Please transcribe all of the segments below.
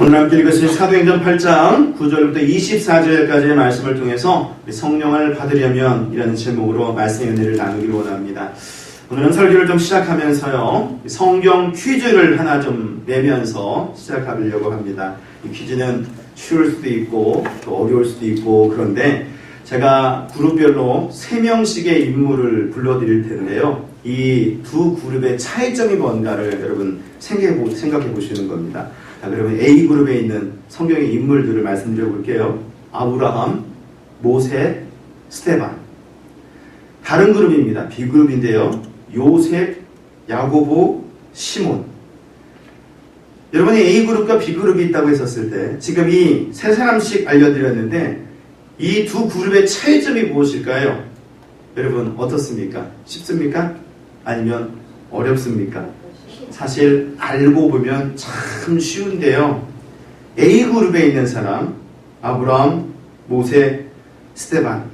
오늘 함께 읽으신 사도행전 8장 9절부터 24절까지의 말씀을 통해서 성령을 받으려면 이라는 제목으로 말씀의 은혜를 나누기를 원합니다. 오늘은 설교를 좀 시작하면서요, 성경 퀴즈를 하나 좀 내면서 시작하려고 합니다. 이 퀴즈는 쉬울 수도 있고 또 어려울 수도 있고, 그런데 제가 그룹별로 3명씩의 인물을 불러드릴 텐데요, 이 두 그룹의 차이점이 뭔가를 여러분 생각해 보시는 겁니다. 자, 그러면 A그룹에 있는 성경의 인물들을 말씀드려 볼게요. 아브라함, 모세, 스데반. 다른 그룹입니다. B그룹인데요. 요셉, 야고보, 시몬. 여러분이 A그룹과 B그룹이 있다고 했었을 때 지금 이 세 사람씩 알려드렸는데 이 두 그룹의 차이점이 무엇일까요? 여러분 어떻습니까? 쉽습니까? 아니면 어렵습니까? 사실 알고 보면 참 쉬운데요. A그룹에 있는 사람, 아브라함, 모세, 스데반.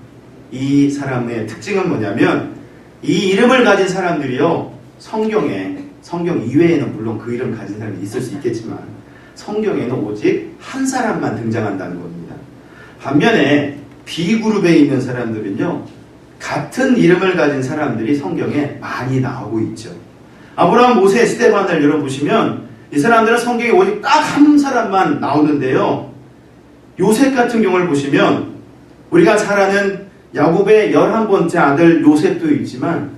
이 사람의 특징은 뭐냐면 이 이름을 가진 사람들이요, 성경 이외에는 물론 그 이름 가진 사람이 있을 수 있겠지만 성경에는 오직 한 사람만 등장한다는 겁니다. 반면에 B그룹에 있는 사람들은요, 같은 이름을 가진 사람들이 성경에 많이 나오고 있죠. 아브라함, 모세, 스데반을 열어보시면 이 사람들은 성경에 오직 딱 한 사람만 나오는데요, 요셉 같은 경우를 보시면 우리가 잘 아는 야곱의 11번째 아들 요셉도 있지만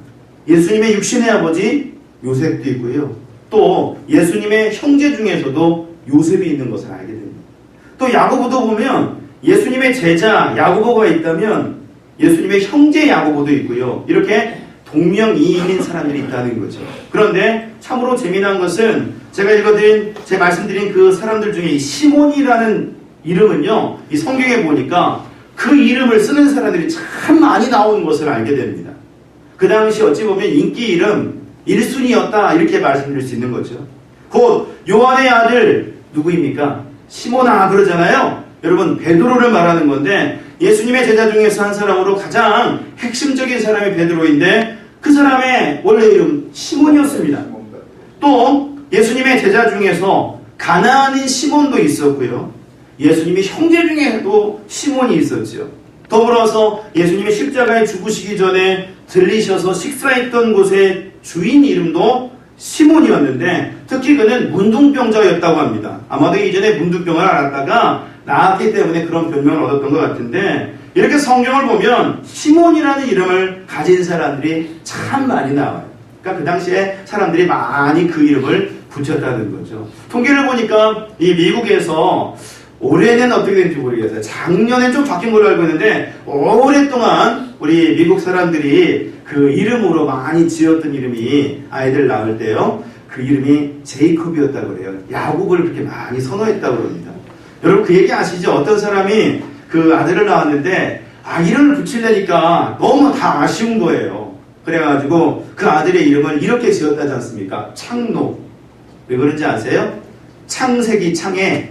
예수님의 육신의 아버지 요셉도 있고요, 또 예수님의 형제 중에서도 요셉이 있는 것을 알게 됩니다. 또 야고보도 보면 예수님의 제자 야고보가 있다면 예수님의 형제 야고보도 있고요, 이렇게 동명이인인 사람들이 있다는 거죠. 그런데 참으로 재미난 것은 제가 말씀드린 그 사람들 중에 이 시몬이라는 이름은요, 이 성경에 보니까 그 이름을 쓰는 사람들이 참 많이 나오는 것을 알게 됩니다. 그 당시 어찌 보면 인기 이름 1순위였다 이렇게 말씀드릴 수 있는 거죠. 곧 요한의 아들 누구입니까? 시몬아 그러잖아요. 여러분 베드로를 말하는 건데 예수님의 제자 중에서 한 사람으로 가장 핵심적인 사람이 베드로인데 그 사람의 원래 이름 시몬이었습니다. 또 예수님의 제자 중에서 가나안인 시몬도 있었고요, 예수님의 형제 중에도 시몬이 있었죠. 더불어서 예수님의 십자가에 죽으시기 전에 들리셔서 식사했던 곳의 주인 이름도 시몬이었는데 특히 그는 문둥병자였다고 합니다. 아마도 이전에 문둥병을 앓았다가 나았기 때문에 그런 별명을 얻었던 것 같은데, 이렇게 성경을 보면 시몬이라는 이름을 가진 사람들이 참 많이 나와요. 그러니까 그 당시에 사람들이 많이 그 이름을 붙였다는 거죠. 통계를 보니까 이 미국에서 올해는 어떻게 되는지 모르겠어요. 작년에 좀 바뀐 걸로 알고 있는데 오랫동안 우리 미국 사람들이 그 이름으로 많이 지었던 이름이, 아이들 낳을 때요, 그 이름이 제이콥이었다고 그래요. 야곱을 그렇게 많이 선호했다고 그럽니다. 여러분 그 얘기 아시죠? 어떤 사람이 그 아들을 낳았는데 이름을 붙이려니까 너무 다 아쉬운 거예요. 그래가지고 그 아들의 이름을 이렇게 지었다지 않습니까? 창록. 왜 그런지 아세요? 창세기 창에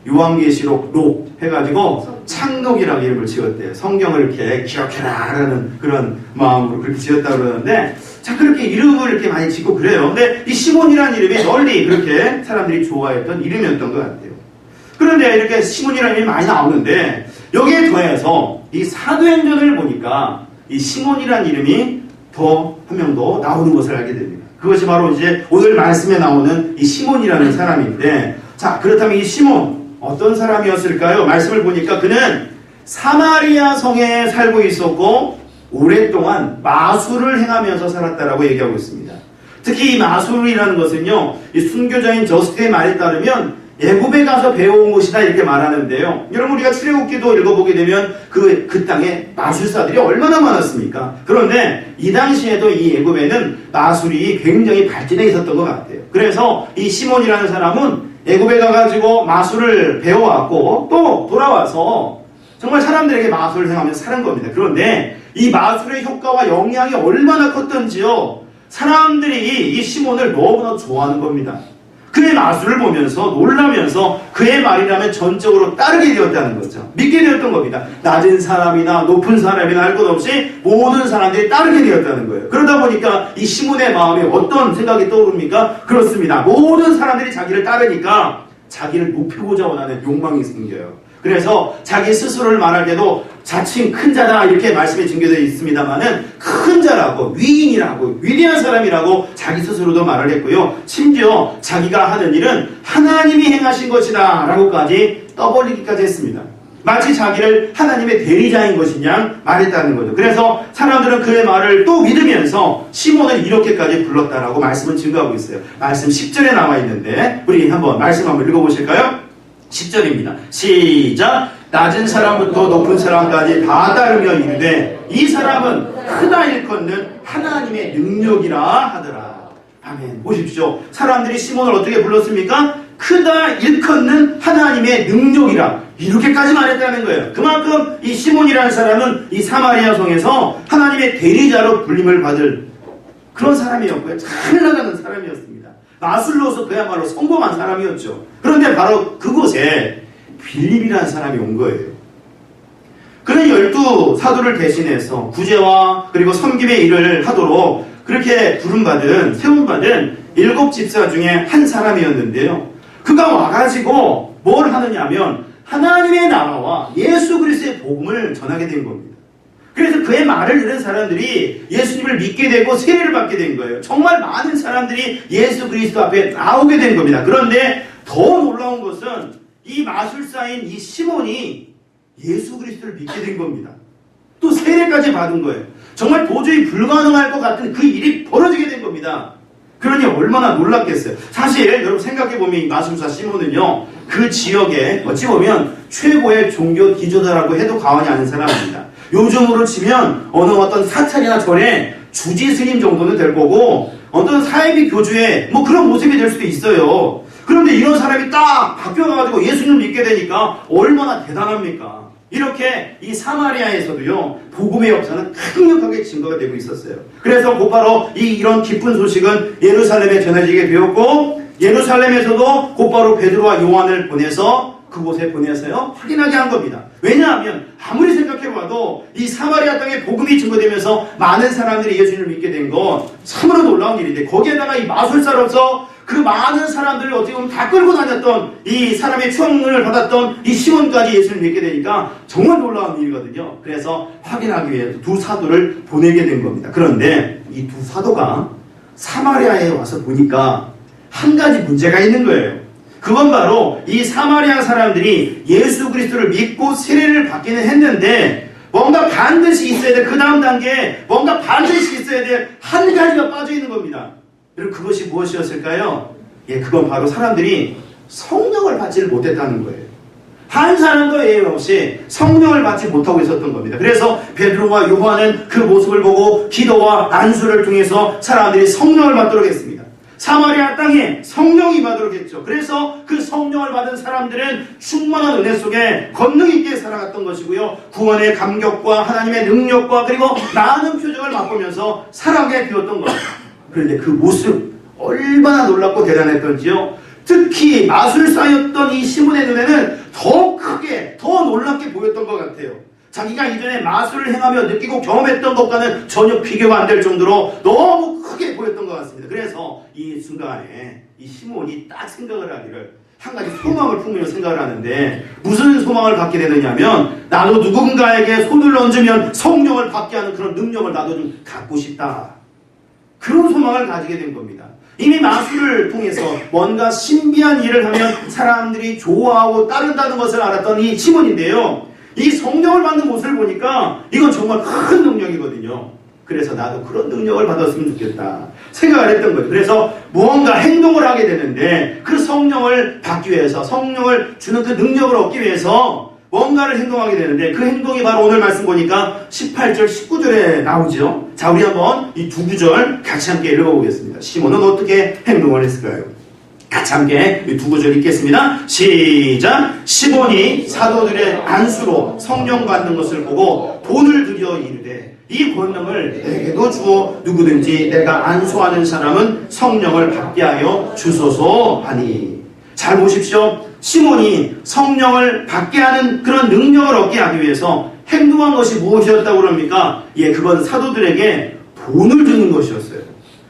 요한계시록 록 해가지고 창록이라고 이름을 지었대요. 성경을 이렇게 기억해라라는 그런 마음으로 그렇게 지었다고 그러는데, 자, 그렇게 이름을 이렇게 많이 짓고 그래요. 근데 이 시몬이라는 이름이 널리 그렇게 사람들이 좋아했던 이름이었던 것 같아요. 그런데 이렇게 시몬이라는 이름이 많이 나오는데 여기에 더해서 이 사도행전을 보니까 이 시몬이라는 이름이 더 한 명 더 나오는 것을 알게 됩니다. 그것이 바로 이제 오늘 말씀에 나오는 이 시몬이라는 사람인데, 자, 그렇다면 이 시몬 어떤 사람이었을까요? 말씀을 보니까 그는 사마리아 성에 살고 있었고 오랫동안 마술을 행하면서 살았다라고 얘기하고 있습니다. 특히 이 마술이라는 것은요, 이 순교자인 저스틴의 말에 따르면 애굽에 가서 배워온 것이다 이렇게 말하는데요, 여러분 우리가 출애굽기도 읽어보게 되면 그 땅에 마술사들이 얼마나 많았습니까? 그런데 이 당시에도 이 애굽에는 마술이 굉장히 발전해 있었던 것 같아요. 그래서 이 시몬이라는 사람은 애굽에 가가지고 마술을 배워왔고 또 돌아와서 정말 사람들에게 마술을 행하면서 사는 겁니다. 그런데 이 마술의 효과와 영향이 얼마나 컸던지요, 사람들이 이 시몬을 너무나 좋아하는 겁니다. 그의 마술을 보면서 놀라면서 그의 말이라면 전적으로 따르게 되었다는 거죠. 믿게 되었던 겁니다. 낮은 사람이나 높은 사람이나 할 것 없이 모든 사람들이 따르게 되었다는 거예요. 그러다 보니까 이 시몬의 마음에 어떤 생각이 떠오릅니까? 그렇습니다. 모든 사람들이 자기를 따르니까 자기를 높이고자 원하는 욕망이 생겨요. 그래서 자기 스스로를 말할 때도 자칭 큰 자다 이렇게 말씀에 증거되어 있습니다만은 큰 자라고 위인이라고 위대한 사람이라고 자기 스스로도 말을 했고요. 심지어 자기가 하는 일은 하나님이 행하신 것이다 라고까지 떠벌리기까지 했습니다. 마치 자기를 하나님의 대리자인 것이냐 말했다는 거죠. 그래서 사람들은 그의 말을 또 믿으면서 시몬을 이렇게까지 불렀다라고 말씀은 증거하고 있어요. 말씀 10절에 나와 있는데 우리 한번 말씀 한번 읽어보실까요? 10절입니다. 시작! 낮은 사람부터 높은 사람까지 다 따르며 이르되 이 사람은 크다 일컫는 하나님의 능력이라 하더라. 아멘. 보십시오. 사람들이 시몬을 어떻게 불렀습니까? 크다 일컫는 하나님의 능력이라 이렇게까지 말했다는 거예요. 그만큼 이 시몬이라는 사람은 이 사마리아 성에서 하나님의 대리자로 불림을 받을 그런 사람이었고요. 잘 나가는 사람이었습니다. 마술로서 그야말로 성공한 사람이었죠. 그런데 바로 그곳에 빌립이라는 사람이 온 거예요. 그는 12 사도를 대신해서 구제와 그리고 섬김의 일을 하도록 그렇게 부름받은 세움받은 7 집사 중에 한 사람이었는데요. 그가 와가지고 뭘 하느냐면 하나님의 나라와 예수 그리스도의 복음을 전하게 된 겁니다. 그래서 그의 말을 들은 사람들이 예수님을 믿게 되고 세례를 받게 된 거예요. 정말 많은 사람들이 예수 그리스도 앞에 나오게 된 겁니다. 그런데 더 놀라운 것은 이 마술사인 이 시몬이 예수 그리스도를 믿게 된 겁니다. 또 세례까지 받은 거예요. 정말 도저히 불가능할 것 같은 그 일이 벌어지게 된 겁니다. 그러니 얼마나 놀랐겠어요. 사실 여러분 생각해보면 이 마술사 시몬은요, 그 지역에 어찌 보면 최고의 종교 기조자라고 해도 과언이 아닌 사람입니다. 요즘으로 치면 어떤 사찰이나 절에 주지 스님 정도는 될 거고 어떤 사이비 교주의 뭐 그런 모습이 될 수도 있어요. 그런데 이런 사람이 딱 바뀌어가지고 예수님을 믿게 되니까 얼마나 대단합니까? 이렇게 이 사마리아에서도요, 복음의 역사는 강력하게 증거가 되고 있었어요. 그래서 곧바로 이런 기쁜 소식은 예루살렘에 전해지게 되었고, 예루살렘에서도 곧바로 베드로와 요한을 그곳에 보내서요, 확인하게 한 겁니다. 왜냐하면 아무리 생각해봐도 이 사마리아 땅에 복음이 증거되면서 많은 사람들이 예수님을 믿게 된 건 참으로 놀라운 일인데, 거기에다가 이 마술사로서 그 많은 사람들을 어떻게 보면 다 끌고 다녔던 이 사람의 추앙을 받았던 이 시몬까지 예수를 믿게 되니까 정말 놀라운 일이거든요. 그래서 확인하기 위해서 2 사도를 보내게 된 겁니다. 그런데 이 2 사도가 사마리아에 와서 보니까 한 가지 문제가 있는 거예요. 그건 바로 이 사마리아 사람들이 예수 그리스도를 믿고 세례를 받기는 했는데 뭔가 반드시 있어야 될 그 다음 단계에 뭔가 반드시 있어야 될 한 가지가 빠져 있는 겁니다. 여러분 그것이 무엇이었을까요? 예, 그건 바로 사람들이 성령을 받지를 못했다는 거예요. 한 사람도 예외 없이 성령을 받지 못하고 있었던 겁니다. 그래서 베드로와 요한은 그 모습을 보고 기도와 안수를 통해서 사람들이 성령을 받도록 했습니다. 사마리아 땅에 성령이 임하도록 했죠. 그래서 그 성령을 받은 사람들은 충만한 은혜 속에 권능 있게 살아갔던 것이고요. 구원의 감격과 하나님의 능력과 그리고 많은 표적을 맛보면서 살아가게 되었던 것입니다. 그런데 그 모습 얼마나 놀랍고 대단했던지요. 특히 마술사였던 이 시몬의 눈에는 더 크게 더 놀랍게 보였던 것 같아요. 자기가 이전에 마술을 행하며 느끼고 경험했던 것과는 전혀 비교가 안 될 정도로 너무 크게 보였던 것 같습니다. 그래서 이 순간에 이 시몬이 딱 생각을 하기를 한 가지 소망을 품으며 생각을 하는데 무슨 소망을 갖게 되느냐면 나도 누군가에게 손을 얹으면 성령을 받게 하는 그런 능력을 나도 좀 갖고 싶다. 그런 소망을 가지게 된 겁니다. 이미 마술을 통해서 뭔가 신비한 일을 하면 사람들이 좋아하고 따른다는 것을 알았던 이 시몬인데요. 이 성령을 받는 모습을 보니까 이건 정말 큰 능력이거든요. 그래서 나도 그런 능력을 받았으면 좋겠다 생각을 했던 거예요. 그래서 무언가 행동을 하게 되는데 그 성령을 받기 위해서 성령을 주는 그 능력을 얻기 위해서 뭔가를 행동하게 되는데 그 행동이 바로 오늘 말씀 보니까 18절 19절에 나오죠. 자, 우리 한번 이 2 구절 같이 함께 읽어보겠습니다. 시몬은 어떻게 행동을 했을까요? 같이 함께 이 2 구절 읽겠습니다. 시작! 시몬이 사도들의 안수로 성령 받는 것을 보고 돈을 들여 이르되 이 권능을 내게도 주어 누구든지 내가 안수하는 사람은 성령을 받게 하여 주소서 하니. 잘 보십시오. 시몬이 성령을 받게 하는 그런 능력을 얻게 하기 위해서 행동한 것이 무엇이었다고 그럽니까? 예, 그건 사도들에게 돈을 주는 것이었어요.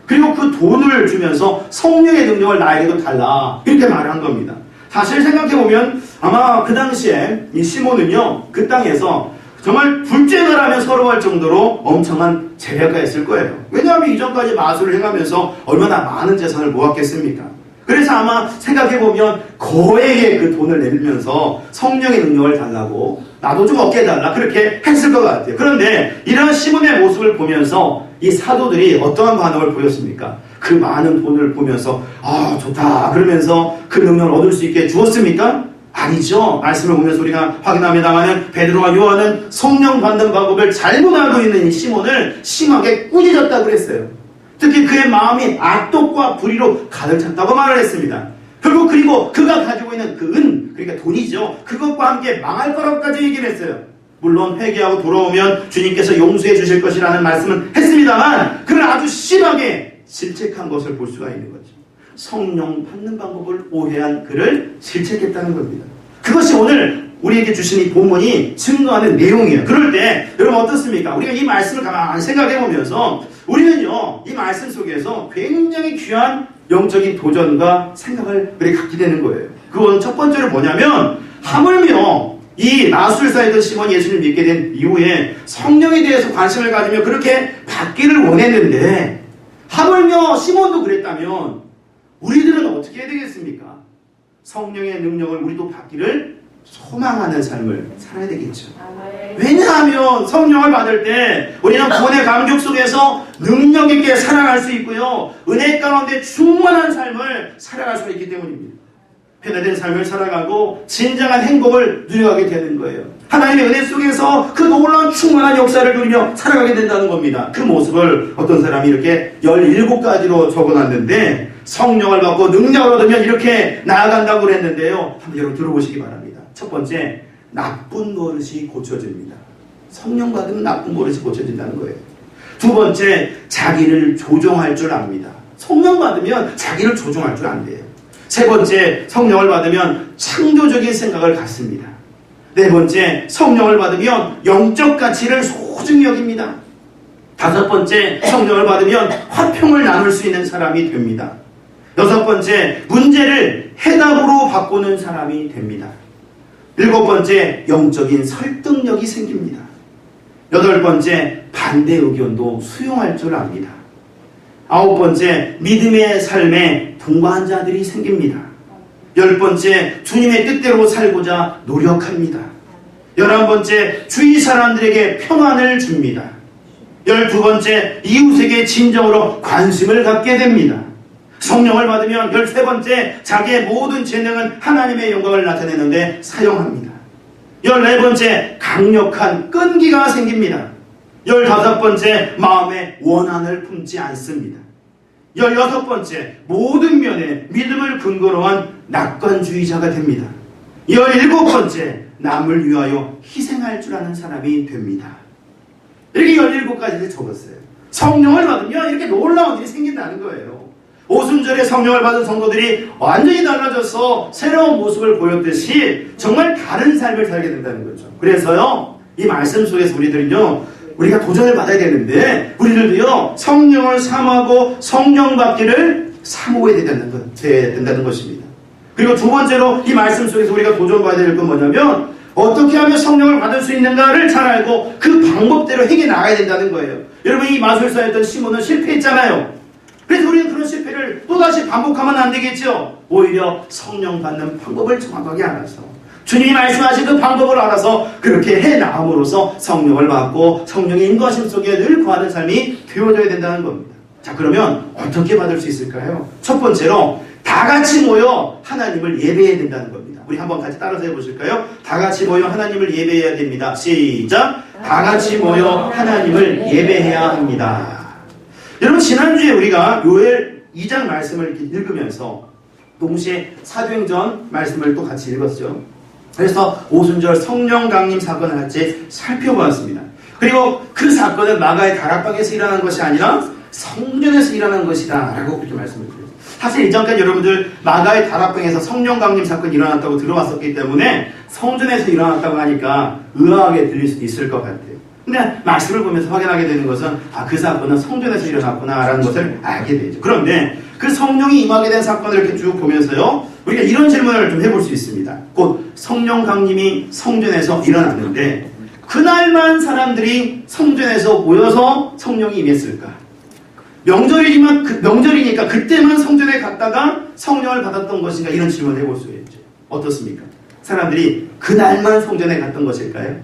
그리고 그 돈을 주면서 성령의 능력을 나에게도 달라 이렇게 말한 겁니다. 사실 생각해보면 아마 그 당시에 이 시몬은요, 그 땅에서 정말 불쟁을 하며 서러워할 정도로 엄청난 재력가였을 거예요. 왜냐하면 이전까지 마술을 행하면서 얼마나 많은 재산을 모았겠습니까? 그래서 아마 생각해보면 거액의 그 돈을 내밀면서 성령의 능력을 달라고 나도 좀 얻게 해달라 그렇게 했을 것 같아요. 그런데 이런 시몬의 모습을 보면서 이 사도들이 어떠한 반응을 보였습니까? 그 많은 돈을 보면서 아 좋다 그러면서 그 능력을 얻을 수 있게 주었습니까? 아니죠. 말씀을 보면서 우리가 확인합니다마는 베드로와 요한은 성령 받는 방법을 잘못 알고 있는 이 시몬을 심하게 꾸짖었다고 그랬어요. 특히 그의 마음이 악독과 불의로 가득 찼다고 말을 했습니다. 결국 그리고 그가 가지고 있는 그 그러니까 돈이죠. 그것과 함께 망할 거라고까지 얘기를 했어요. 물론 회개하고 돌아오면 주님께서 용서해 주실 것이라는 말씀은 했습니다만 그를 아주 심하게 질책한 것을 볼 수가 있는 거죠. 성령 받는 방법을 오해한 그를 질책했다는 겁니다. 그것이 오늘 우리에게 주신 이 본문이 증거하는 내용이에요. 그럴 때 여러분 어떻습니까? 우리가 이 말씀을 가만히 생각해 보면서 우리는요 이 말씀 속에서 굉장히 귀한 영적인 도전과 생각을 우리 갖게 되는 거예요. 그건 첫 번째로 뭐냐면 하물며 이 나술사였던 시몬이 예수님을 믿게 된 이후에 성령에 대해서 관심을 가지며 그렇게 받기를 원했는데 하물며 시몬도 그랬다면 우리들은 어떻게 해야 되겠습니까? 성령의 능력을 우리도 받기를 소망하는 삶을 살아야 되겠죠. 왜냐하면 성령을 받을 때 우리는 구원의 감격 속에서 능력 있게 살아갈 수 있고요. 은혜 가운데 충만한 삶을 살아갈 수 있기 때문입니다. 회복된 삶을 살아가고 진정한 행복을 누려가게 되는 거예요. 하나님의 은혜 속에서 그 놀라운 충만한 역사를 누리며 살아가게 된다는 겁니다. 그 모습을 어떤 사람이 이렇게 17가지로 적어놨는데 성령을 받고 능력을 얻으면 이렇게 나아간다고 그랬는데요. 한번 여러분 들어보시기 바랍니다. 첫 번째, 나쁜 버릇이 고쳐집니다. 성령 받으면 나쁜 버릇이 고쳐진다는 거예요. 두 번째, 자기를 조종할 줄 압니다. 성령 받으면 자기를 조종할 줄 안돼요. 세 번째, 성령을 받으면 창조적인 생각을 갖습니다. 네 번째, 성령을 받으면 영적 가치를 소중히 여깁니다. 다섯 번째, 성령을 받으면 화평을 나눌 수 있는 사람이 됩니다. 여섯 번째, 문제를 해답으로 바꾸는 사람이 됩니다. 일곱 번째, 영적인 설득력이 생깁니다. 여덟 번째, 반대 의견도 수용할 줄 압니다. 아홉 번째, 믿음의 삶에 동거한 자들이 생깁니다. 열 번째, 주님의 뜻대로 살고자 노력합니다. 11번째, 주위 사람들에게 평안을 줍니다. 12번째, 이웃에게 진정으로 관심을 갖게 됩니다. 성령을 받으면 13번째, 자기의 모든 재능은 하나님의 영광을 나타내는데 사용합니다. 14번째, 강력한 끈기가 생깁니다. 15번째, 마음에 원한을 품지 않습니다. 16번째, 모든 면에 믿음을 근거로 한 낙관주의자가 됩니다. 17번째, 남을 위하여 희생할 줄 아는 사람이 됩니다. 이렇게 17가지를 적었어요. 성령을 받으면 이렇게 놀라운 일이 생긴다는 거예요. 오순절에 성령을 받은 성도들이 완전히 달라져서 새로운 모습을 보였듯이 정말 다른 삶을 살게 된다는 거죠. 그래서요, 이 말씀 속에서 우리가 도전을 받아야 되는데 우리들도요 성령을 사모하고 성령 받기를 사모해야 된다는 것입니다. 그리고 두 번째로 이 말씀 속에서 우리가 도전받아야 될 건 뭐냐면 어떻게 하면 성령을 받을 수 있는가를 잘 알고 그 방법대로 행해 나가야 된다는 거예요. 여러분 이 마술사였던 시몬은 실패했잖아요. 그래서 우리는 그런 실패를 또다시 반복하면 안 되겠죠. 오히려 성령 받는 방법을 정확하게 알아서 주님이 말씀하신 그 방법을 알아서 그렇게 해나감으로써 성령을 받고 성령의 인도하심 속에 늘 거하는 삶이 되어져야 된다는 겁니다. 자, 그러면 어떻게 받을 수 있을까요? 첫 번째로 다 같이 모여 하나님을 예배해야 된다는 겁니다. 우리 한번 같이 따라서 해보실까요? 다 같이 모여 하나님을 예배해야 됩니다. 시작! 다 같이 모여 하나님을 예배해야 합니다. 여러분 지난주에 우리가 요엘 2장 말씀을 이렇게 읽으면서 동시에 사도행전 말씀을 또 같이 읽었죠. 그래서 오순절 성령 강림 사건을 같이 살펴보았습니다. 그리고 그 사건은 마가의 다락방에서 일어난 것이 아니라 성전에서 일어난 것이다 라고 그렇게 말씀을 드렸습니다. 사실 이전까지 여러분들 마가의 다락방에서 성령 강림 사건이 일어났다고 들어왔었기 때문에 성전에서 일어났다고 하니까 의아하게 들릴 수도 있을 것 같아요. 근데 말씀을 보면서 확인하게 되는 것은 그 사건은 성전에서 일어났구나 라는 것을 알게 되죠. 그런데 그 그 성령이 임하게 된 사건을 이렇게 쭉 보면서요, 우리가 이런 질문을 좀 해볼 수 있습니다. 곧 성령 강림이 성전에서 일어났는데 그날만 사람들이 성전에서 모여서 성령이 임했을까? 명절이니까 그때만 성전에 갔다가 성령을 받았던 것인가? 이런 질문을 해볼 수 있죠. 어떻습니까? 사람들이 그날만 성전에 갔던 것일까요?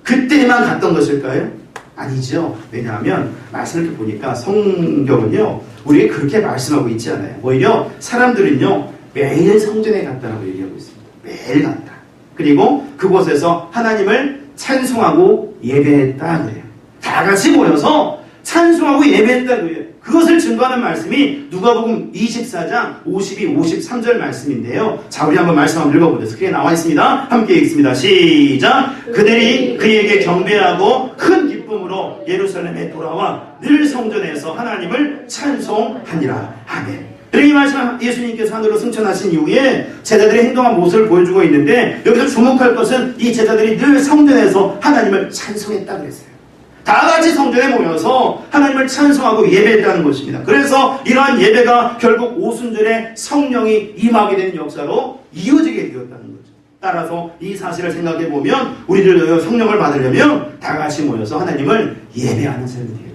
그때만 갔던 것일까요? 아니죠. 왜냐하면 말씀을 이렇게 보니까 성경은요, 우리에게 그렇게 말씀하고 있지 않아요. 오히려 사람들은요, 매일 성전에 갔다라고 얘기하고 있습니다. 매일 갔다. 그리고 그곳에서 하나님을 찬송하고 예배했다 그래요. 다 같이 모여서 찬송하고 예배했다 그래요. 그것을 증거하는 말씀이 누가복음 24장 52, 53절 말씀인데요. 자, 우리 한번 말씀 한번 읽어보죠. 스크린에 나와 있습니다. 함께 읽습니다. 시작! 그들이 그에게 경배하고 큰 기쁨으로 예루살렘에 돌아와 늘 성전에서 하나님을 찬송하니라. 아멘. 이 말씀 예수님께서 하늘로 승천하신 이후에 제자들이 행동한 모습을 보여주고 있는데, 여기서 주목할 것은 이 제자들이 늘 성전에서 하나님을 찬송했다 그랬어요. 다 같이 성전에 모여서 하나님을 찬송하고 예배했다는 것입니다. 그래서 이러한 예배가 결국 오순절에 성령이 임하게 되는 역사로 이어지게 되었다는 거죠. 따라서 이 사실을 생각해 보면 우리들도 성령을 받으려면 다 같이 모여서 하나님을 예배하는 삶이 되어야 돼요.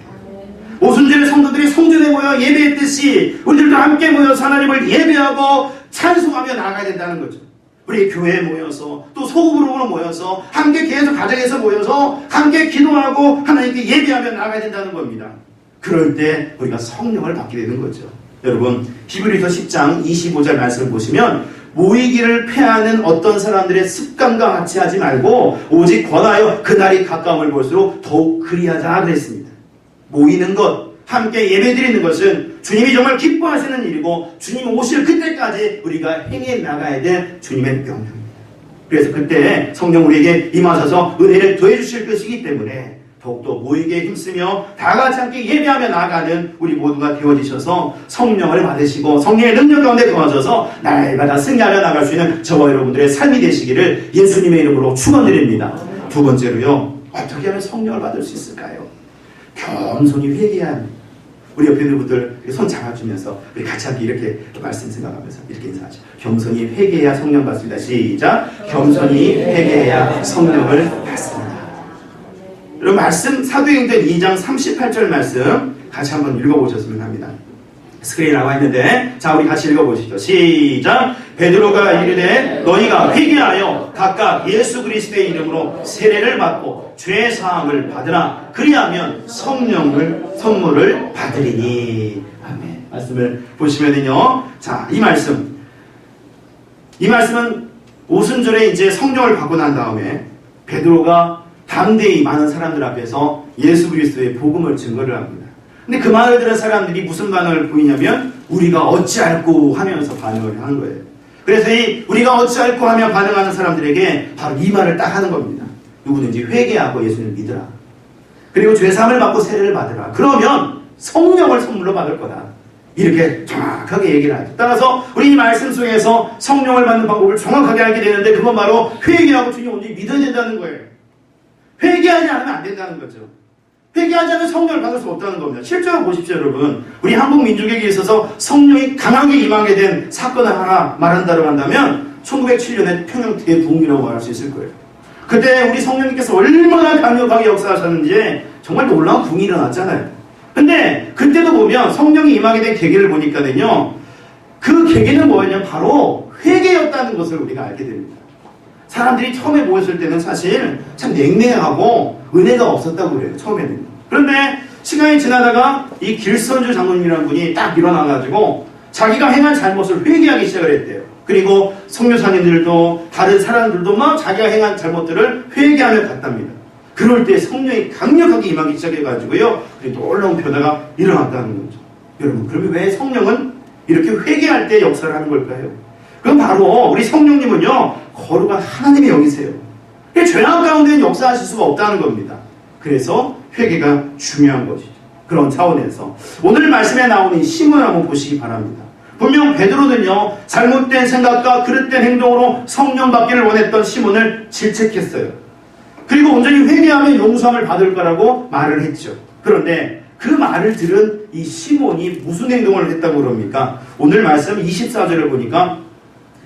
오순절에 성도들이 성전에 모여 예배했듯이 우리들도 함께 모여서 하나님을 예배하고 찬송하며 나아가야 된다는 거죠. 우리 교회에 모여서 또 소그룹으로 모여서 함께 계속 가정에서 모여서 함께 기도하고 하나님께 예배하며 나아가야 된다는 겁니다. 그럴 때 우리가 성령을 받게 되는 거죠. 여러분, 히브리서 10장 25절 말씀을 보시면 모이기를 패하는 어떤 사람들의 습관과 같이 하지 말고 오직 권하여 그날이 가까움을 볼수록 더욱 그리하자 그랬습니다. 모이는 것, 함께 예배드리는 것은 주님이 정말 기뻐하시는 일이고 주님 오실 그때까지 우리가 행해 나가야 될 주님의 명령입니다. 그래서 그때 성령 우리에게 임하셔서 은혜를 더해 주실 것이기 때문에 더욱더 모이게 힘쓰며 다 같이 함께 예배하며 나아가는 우리 모두가 되어지셔서 성령을 받으시고 성령의 능력 가운데 거하셔서 날마다 승리하며 나갈 수 있는 저와 여러분들의 삶이 되시기를 예수님의 이름으로 축원드립니다. 두 번째로요, 어떻게 하면 성령을 받을 수 있을까요? 겸손히 회개해야 합니다. 우리 옆에 있는 분들 손 잡아주면서 우리 같이 함께 이렇게 말씀 생각하면서 이렇게 인사하죠. 겸손히 회개해야 성령 받습니다. 시작! 겸손히 회개해야 성령을 받습니다. 여러분, 말씀 사도행전 2장 38절 말씀 같이 한번 읽어보셨으면 합니다. 스크린에 나와 있는데, 자, 우리 같이 읽어보시죠. 시작! 베드로가 이르되 너희가 회개하여 각각 예수 그리스도의 이름으로 세례를 받고 죄 사함을 받으라. 그리하면 선물을 받으리니. 아멘. 말씀을 보시면은요, 자, 이 말씀은 오순절에 이제 성령을 받고 난 다음에 베드로가 담대히 많은 사람들 앞에서 예수 그리스도의 복음을 증거를 합니다. 근데 그 말을 들은 사람들이 무슨 반응을 보이냐면 우리가 어찌할꼬 하면서 반응을 하는 거예요. 그래서 이 우리가 어찌할꼬 하며 반응하는 사람들에게 바로 이 말을 딱 하는 겁니다. 누구든지 회개하고 예수님을 믿으라. 그리고 죄사함을 받고 세례를 받으라. 그러면 성령을 선물로 받을 거다. 이렇게 정확하게 얘기를 하죠. 따라서 우리 이 말씀 속에서 성령을 받는 방법을 정확하게 알게 되는데, 그건 바로 회개하고 주님 온전히 믿어야 된다는 거예요. 회개하지 않으면 안 된다는 거죠. 회개하지 않으면 성령을 받을 수 없다는 겁니다. 실제로 보십시오, 여러분. 우리 한국 민족에게 있어서 성령이 강하게 임하게 된 사건을 하나 말한다고 한다면 1907년에 평양 대부흥이라고 말할 수 있을 거예요. 그때 우리 성령님께서 얼마나 강력하게 역사하셨는지 정말 놀라운 부흥이 일어났잖아요. 근데 그때도 보면 성령이 임하게 된 계기를 보니까는요, 그 계기는 뭐였냐면 바로 회개였다는 것을 우리가 알게 됩니다. 사람들이 처음에 모였을 때는 사실 참 냉랭하고 은혜가 없었다고 그래요, 처음에는. 그런데 시간이 지나다가 이 길선주 장로님이라는 분이 딱 일어나가지고 자기가 행한 잘못을 회개하기 시작을 했대요. 그리고 성교사님들도 다른 사람들도 막 자기가 행한 잘못들을 회개하며 갔답니다. 그럴 때 성령이 강력하게 임하기 시작해가지고요, 놀라운 변화가 일어났다는 거죠. 여러분, 그러면 왜 성령은 이렇게 회개할 때 역사를 하는 걸까요? 그건 바로 우리 성령님은요, 거룩한 하나님의 영이세요. 죄악 가운데는 역사하실 수가 없다는 겁니다. 그래서 회개가 중요한 것이죠. 그런 차원에서 오늘 말씀에 나오는 이 시몬을 한번 보시기 바랍니다. 분명 베드로는요, 잘못된 생각과 그릇된 행동으로 성령 받기를 원했던 시몬을 질책했어요. 그리고 온전히 회개하면 용서함을 받을 거라고 말을 했죠. 그런데 그 말을 들은 이 시몬이 무슨 행동을 했다고 그럽니까? 오늘 말씀 24절을 보니까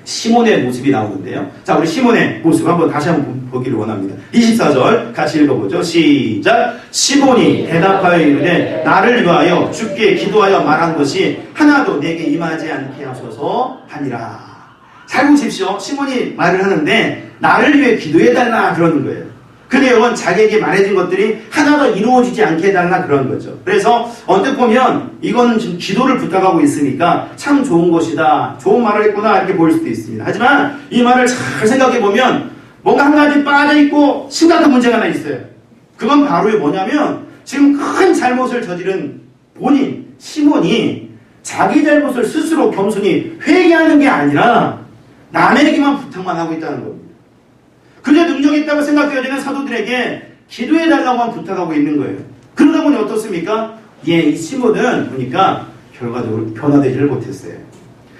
시몬의 모습이 나오는데요. 자, 우리 시몬의 모습 한번 다시 한번 보기를 원합니다. 24절 같이 읽어보죠. 시작. 시몬이 대답하여 이르되 나를 위하여 주께 기도하여 말한 것이 하나도 내게 임하지 않게 하소서 하니라. 잘 보십시오. 시몬이 말을 하는데 나를 위해 기도해달라 그러는 거예요. 그 내용은 자기에게 말해준 것들이 하나도 이루어지지 않게 해달라 그런 거죠. 그래서 언뜻 보면 이거는 지금 기도를 부탁하고 있으니까 참 좋은 것이다, 좋은 말을 했구나 이렇게 보일 수도 있습니다. 하지만 이 말을 잘 생각해 보면 뭔가 한 가지 빠져있고 심각한 문제가 하나 있어요. 그건 바로 뭐냐면 지금 큰 잘못을 저지른 본인 시몬이 자기 잘못을 스스로 겸손히 회개하는 게 아니라 남에게만 부탁만 하고 있다는 겁니다. 그저 능력이 있다고 생각되어지는 사도들에게 기도해달라고만 부탁하고 있는 거예요. 그러다 보니 어떻습니까? 이 시몬은 보니까 결과적으로 변화되지를 못했어요.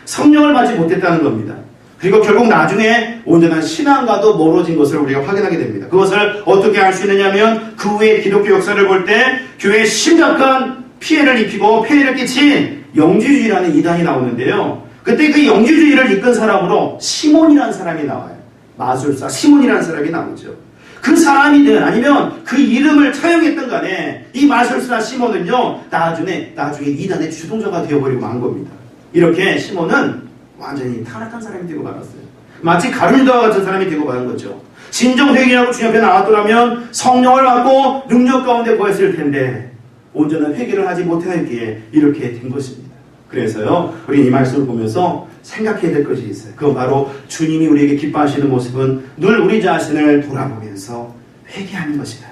성령을 받지 못했다는 겁니다. 그리고 결국 나중에 온전한 신앙과도 멀어진 것을 우리가 확인하게 됩니다. 그것을 어떻게 알 수 있느냐면 그 후에 기독교 역사를 볼 때 교회에 심각한 피해를 입히고 폐해를 끼친 영지주의라는 이단이 나오는데요. 그때 그 영지주의를 이끈 사람으로 시몬이라는 사람이 나와요. 마술사 시몬이라는 사람이 나오죠. 그 사람이든 아니면 그 이름을 차용했던 간에 이 마술사 시몬은요 나중에 이단의 주동자가 되어버리고 만 겁니다. 이렇게 시몬은 완전히 타락한 사람이 되고 말았어요. 마치 가룟유다와 같은 사람이 되고 마는 거죠. 진정 회개하고 주님 앞에 나왔더라면 성령을 받고 능력 가운데 거했을 텐데 온전한 회개를 하지 못하였기에 이렇게 된 것입니다. 그래서요 우리는 이 말씀을 보면서 생각해야 될 것이 있어요. 그건 바로 주님이 우리에게 기뻐하시는 모습은 늘 우리 자신을 돌아보면서 회개하는 것이다.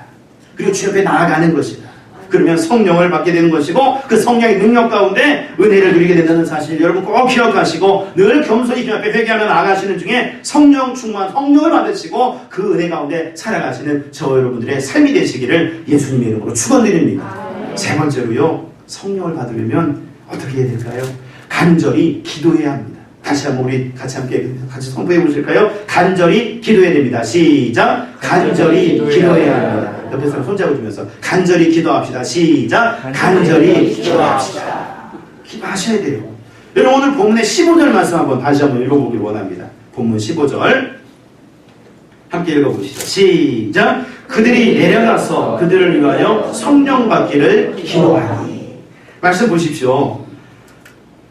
그리고 주 옆에 나아가는 것이다. 그러면 성령을 받게 되는 것이고 그 성령의 능력 가운데 은혜를 누리게 된다는 사실 여러분 꼭 기억하시고 늘 겸손히 주 앞에 회개하며 나아가시는 중에 성령 충만 성령을 받으시고 그 은혜 가운데 살아가시는 저 여러분들의 삶이 되시기를 예수님의 이름으로 축원드립니다. 세 번째로요 성령을 받으려면 어떻게 해야 될까요? 간절히 기도해야 합니다. 다시 한번 우리 같이 선포해 보실까요? 간절히 기도해야 됩니다. 시작. 간절히 기도해야 합니다. 옆에 사람 손잡아 주면서 간절히 기도합시다. 시작. 간절히 기도합시다. 기도하셔야 돼요. 여러분 오늘 본문의 15절 말씀 한번 다시 한번 읽어보길 원합니다. 본문 15절 함께 읽어보시죠. 시작. 그들이 내려가서 그들을 위하여 성령 받기를 기도하니. 말씀 보십시오.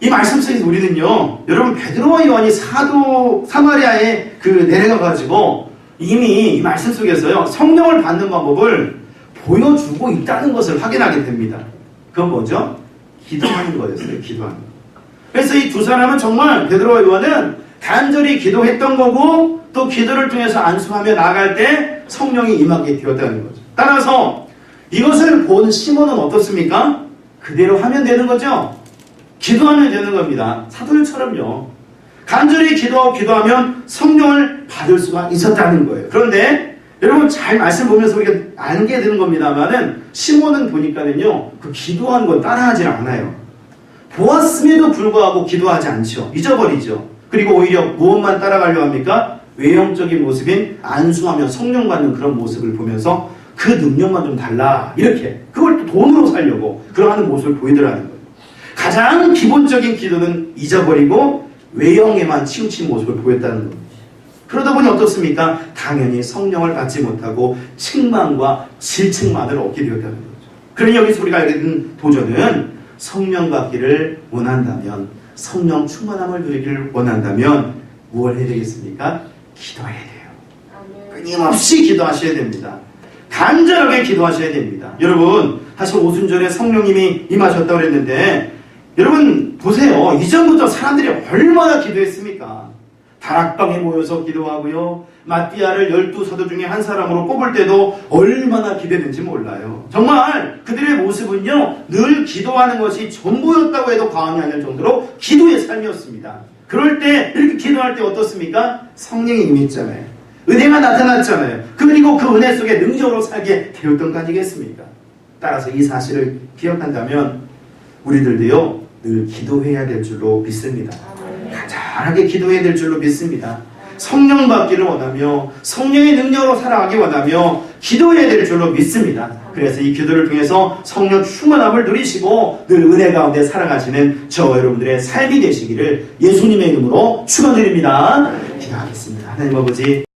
이 말씀 속에서 우리는요, 여러분 베드로와 요한이 사마리아에 내려가가지고 이미 이 말씀 속에서요 성령을 받는 방법을 보여주고 있다는 것을 확인하게 됩니다. 그건 뭐죠? 기도하는 거였어요. 기도하는 거. 그래서 이 두 사람은 정말 베드로와 요한은 간절히 기도했던 거고 또 기도를 통해서 안수하며 나아갈 때 성령이 임하게 되었다는 거죠. 따라서 이것을 본 시몬은 어떻습니까? 그대로 하면 되는 거죠. 기도하면 되는 겁니다. 사도들처럼요. 간절히 기도하면 성령을 받을 수가 있었다는 거예요. 그런데 여러분 잘 말씀 보면서 우리가 알게 되는 겁니다만은 시몬은 보니까는요 그 기도하는 건 따라하지 않아요. 보았음에도 불구하고 기도하지 않죠. 잊어버리죠. 그리고 오히려 무엇만 따라가려 합니까? 외형적인 모습인 안수하며 성령 받는 그런 모습을 보면서 그 능력만 좀 달라 이렇게 그걸 또 돈으로 살려고 그러하는 모습을 보이더라는 거예요. 가장 기본적인 기도는 잊어버리고 외형에만 치우친 모습을 보였다는 겁니다. 그러다 보니 어떻습니까? 당연히 성령을 받지 못하고 책망과 질책만을 얻게 되었다는 거죠. 그러니 여기서 우리가 알게 된 도전은 성령 받기를 원한다면 성령 충만함을 누리기를 원한다면 무엇을 해야 되겠습니까? 기도해야 돼요. 끊임없이 기도하셔야 됩니다. 간절하게 기도하셔야 됩니다. 여러분 사실 오순절에 성령님이 임하셨다고 그랬는데 여러분 보세요. 이전부터 사람들이 얼마나 기도했습니까? 다락방에 모여서 기도하고요. 마띠아를 12사도 중에 한 사람으로 뽑을 때도 얼마나 기대는지 몰라요. 정말 그들의 모습은요. 늘 기도하는 것이 전부였다고 해도 과언이 아닐 정도로 기도의 삶이었습니다. 그럴 때 이렇게 기도할 때 어떻습니까? 성령이 임했잖아요. 은혜가 나타났잖아요. 그리고 그 은혜 속에 능력으로 살게 되었던 거 아니겠습니까? 따라서 이 사실을 기억한다면 우리들도요 늘 기도해야 될 줄로 믿습니다. 간절하게 기도해야 될 줄로 믿습니다. 성령 받기를 원하며 성령의 능력으로 살아가기 원하며 기도해야 될 줄로 믿습니다. 그래서 이 기도를 통해서 성령 충만함을 누리시고 늘 은혜 가운데 살아가시는 저와 여러분들의 삶이 되시기를 예수님의 이름으로 축원드립니다. 기도하겠습니다. 하나님 아버지,